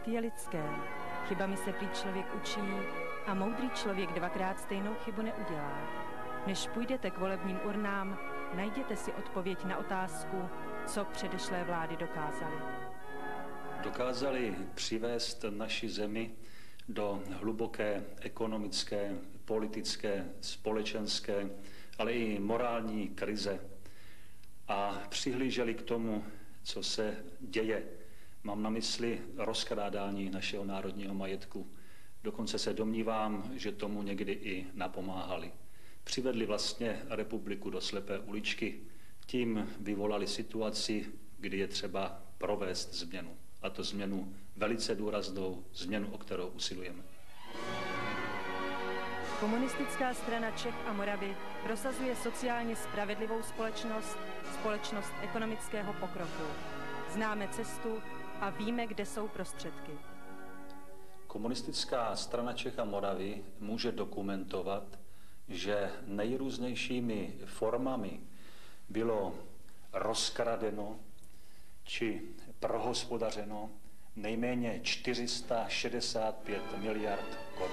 Chybovat je lidské. Chybami se prý člověk učí a moudrý člověk dvakrát stejnou chybu neudělá. Než půjdete k volebním urnám, najděte si odpověď na otázku, co předešlé vlády dokázaly. Dokázali přivést naši zemi do hluboké ekonomické, politické, společenské, ale i morální krize a přihlíželi k tomu, co se děje. Mám na mysli rozkrádání našeho národního majetku. Dokonce se domnívám, že tomu někdy i napomáhali. Přivedli vlastně republiku do slepé uličky. Tím vyvolali situaci, kdy je třeba provést změnu. A to změnu velice důraznou, změnu, o kterou usilujeme. Komunistická strana Čech a Moravy prosazuje sociálně spravedlivou společnost, společnost ekonomického pokroku. Známe cestu a víme, kde jsou prostředky. Komunistická strana Čech a Moravy může dokumentovat, že nejrůznějšími formami bylo rozkradeno či prohospodařeno nejméně 465 miliard korun.